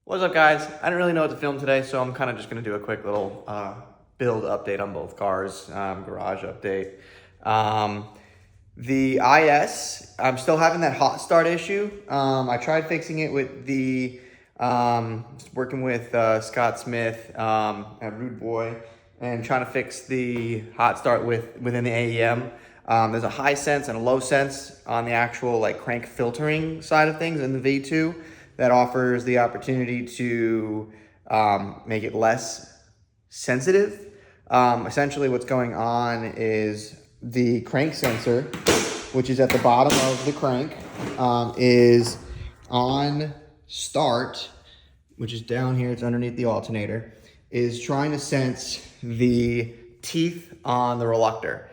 What's up, guys? I didn't really know what to film today, so I'm kind of just going to do a quick little build update on both cars, garage update. The IS, I'm still having that hot start issue. I tried fixing it with the, working with Scott Smith at Rude Boy and trying to fix the hot start within the AEM. There's a high sense and a low sense on the actual like crank filtering side of things in the V2 that offers the opportunity to make it less sensitive. Essentially what's going on is the crank sensor, which is at the bottom of the crank, is on start, which is down here, it's underneath the alternator, is trying to sense the teeth on the reluctor.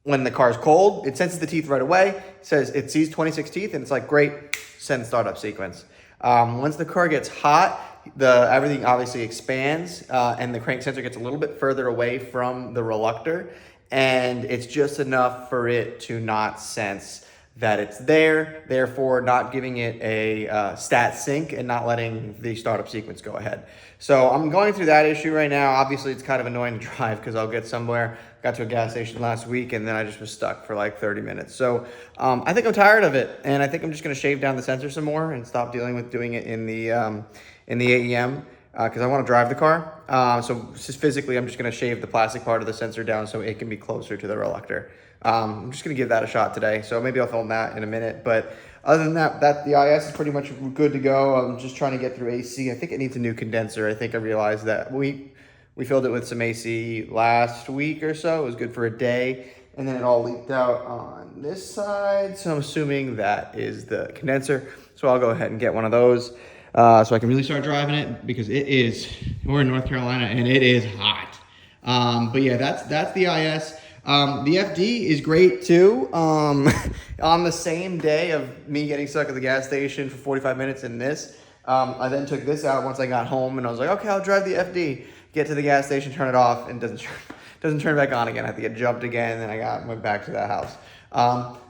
When the car's cold, it senses the teeth right away, it sees 26 teeth, and it's like, great, send startup sequence. Once the car gets hot, everything obviously expands, and the crank sensor gets a little bit further away from the reluctor, and it's just enough for it to not sense that it's there, therefore not giving it a stat sync and not letting the startup sequence go ahead. So I'm going through that issue right now. Obviously, it's kind of annoying to drive because I'll get somewhere. Got to a gas station last week and then I just was stuck for like 30 minutes. So I think I'm tired of it, and I think I'm just going to shave down the sensor some more and stop dealing with doing it in the AEM because I want to drive the car. So just physically, I'm just going to shave the plastic part of the sensor down so it can be closer to the reluctor. I'm just going to give that a shot today. So maybe I'll film that in a minute. But other than that, the IS is pretty much good to go. I'm just trying to get through AC. I think it needs a new condenser. I think I realized that we filled it with some AC last week or so. It was good for a day. And then it all leaked out on this side. So I'm assuming that is the condenser. So I'll go ahead and get one of those so I can really start driving it, because we're in North Carolina and it is hot. But yeah, that's the IS. The FD is great too. On the same day of me getting stuck at the gas station for 45 minutes in this, I then took this out once I got home and I was like, okay, I'll drive the FD. Get to the gas station, turn it off, and it doesn't turn back on again. I have to get jumped again, and I went back to that house.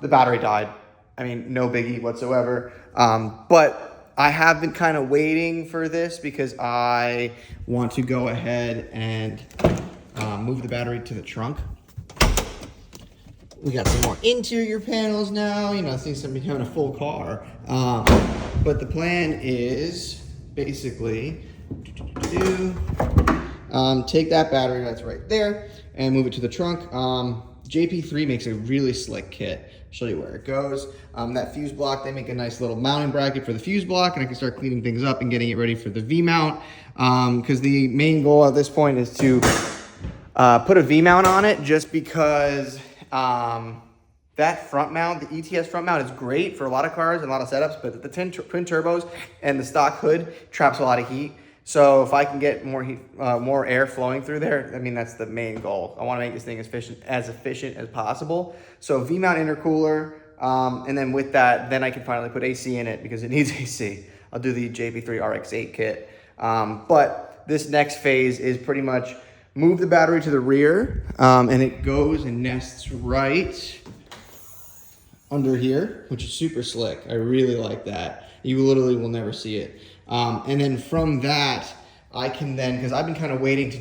The battery died. I mean, no biggie whatsoever. But I have been kind of waiting for this because I want to go ahead and move the battery to the trunk. We got some more interior panels now. You know, this thing's becoming a full car. But the plan is basically take that battery that's right there and move it to the trunk. JP3 makes a really slick kit. I'll show you where it goes. That fuse block, they make a nice little mounting bracket for the fuse block, and I can start cleaning things up and getting it ready for the V-mount. Because the main goal at this point is to put a V-mount on it, just because that front mount, the ETS front mount, is great for a lot of cars and a lot of setups, but the twin turbos and the stock hood traps a lot of heat. So if I can get more heat, more air flowing through there, I mean, that's the main goal. I want to make this thing as efficient as possible. So V-mount intercooler, and then with that, then I can finally put AC in it because it needs AC. I'll do the JP3 RX8 kit. But this next phase is pretty much move the battery to the rear, and it goes and nests right under here, which is super slick. I really like that. You literally will never see it. And then from that, I can then, because I've been kind of waiting to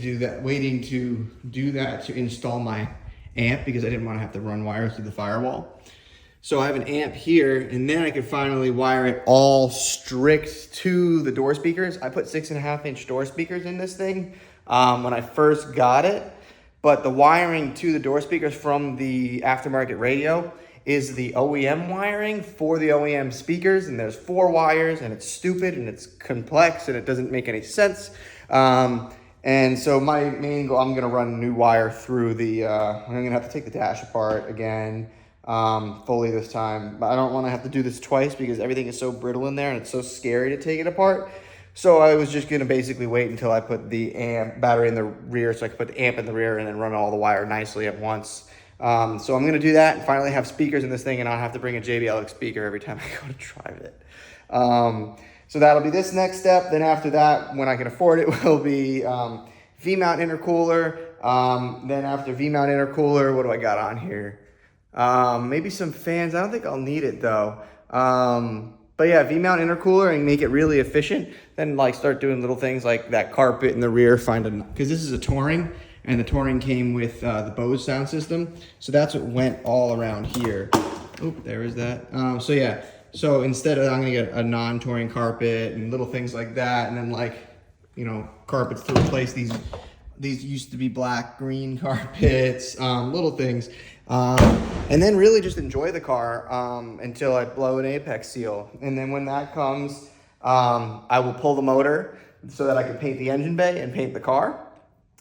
do that to install my amp, because I didn't want to have to run wires through the firewall. So I have an amp here, and then I can finally wire it all strict to the door speakers. I put 6.5-inch door speakers in this thing when I first got it, but the wiring to the door speakers from the aftermarket radio is the OEM wiring for the OEM speakers, and there's 4 wires, and it's stupid and it's complex and it doesn't make any sense. And so my main goal, I'm gonna run a new wire through I'm gonna have to take the dash apart again, fully this time. But I don't wanna have to do this twice because everything is so brittle in there and it's so scary to take it apart. So I was just gonna basically wait until I put the battery in the rear, so I could put the amp in the rear and then run all the wire nicely at once. So I'm gonna do that and finally have speakers in this thing, and I'll have to bring a JBL speaker every time I go to drive it. So that'll be this next step. Then after that, when I can afford it, will be V-mount intercooler. Then after V-mount intercooler, what do I got on here? Maybe some fans. I don't think I'll need it though. But yeah, V-mount intercooler and make it really efficient. Then like start doing little things like that carpet in the rear, because this is a Touring, and the Touring came with the Bose sound system. So that's what went all around here. Oop, there is that. So yeah, so instead of, I'm gonna get a non-Touring carpet and little things like that, and then like, you know, carpets to replace these used to be black, green carpets, little things. And then really just enjoy the car until I blow an apex seal. And then when that comes, I will pull the motor so that I can paint the engine bay and paint the car.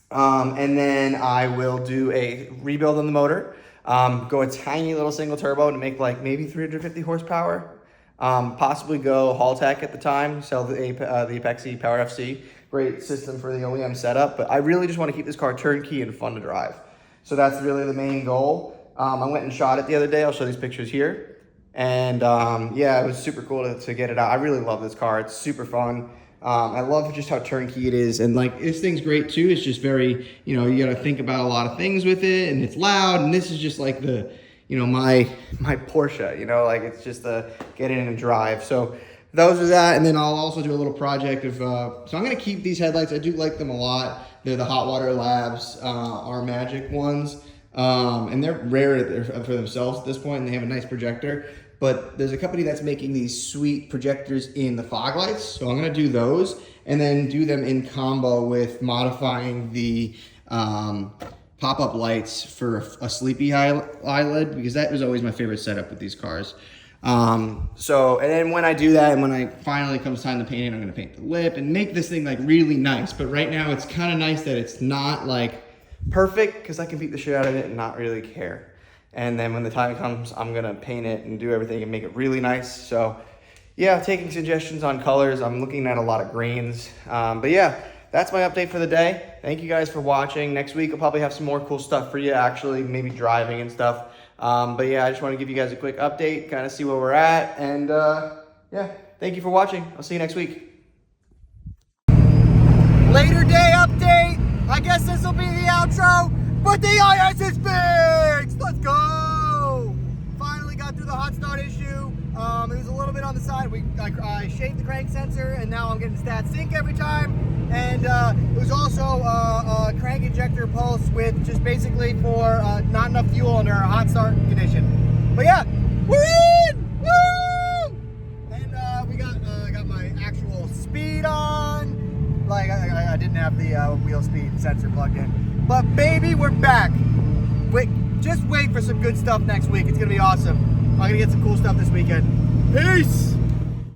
And then I will do a rebuild on the motor, go a tiny little single turbo to make like maybe 350 horsepower, possibly go Haltech at the time, sell the Apexi Power FC, great system for the OEM setup. But I really just want to keep this car turnkey and fun to drive. So that's really the main goal. I went and shot it the other day. I'll show these pictures here. And yeah, it was super cool to get it out. I really love this car. It's super fun. I love just how turnkey it is. And like, this thing's great too. It's just very, you know, you got to think about a lot of things with it, and it's loud. And this is just like the, you know, my Porsche, you know, like it's just the get in and drive. So those are that. And then I'll also do a little project of, so I'm going to keep these headlights. I do like them a lot. They're the Hot Water Labs, our Magic ones. And they're rare for themselves at this point, and they have a nice projector. But there's a company that's making these sweet projectors in the fog lights. So I'm gonna do those and then do them in combo with modifying the pop-up lights for a sleepy eyelid, because that was always my favorite setup with these cars. So, and then when I do that, and when I finally comes time to paint it, I'm gonna paint the lip and make this thing like really nice. But right now it's kind of nice that it's not like perfect, because I can beat the shit out of it and not really care. And then when the time comes, I'm gonna paint it and do everything and make it really nice. So yeah, taking suggestions on colors. I'm looking at a lot of greens. But yeah, that's my update for the day. Thank you guys for watching. Next week, I'll probably have some more cool stuff for you, actually, maybe driving and stuff. But yeah, I just want to give you guys a quick update, kind of see where we're at. And yeah, thank you for watching. I'll see you next week. Later day update. I guess this will be the outro, but the IS is fixed! Let's go! Finally got through the hot start issue. It was a little bit on the side. I shaved the crank sensor, and now I'm getting stat sync every time. And it was also a crank injector pulse with just basically for not enough fuel under a hot start condition. But yeah, we're in! Woo! And we got my actual speed on. Like, I didn't have the wheel speed sensor plugged in. But baby, we're back. Just wait for some good stuff next week. It's gonna be awesome. I'm gonna get some cool stuff this weekend. Peace!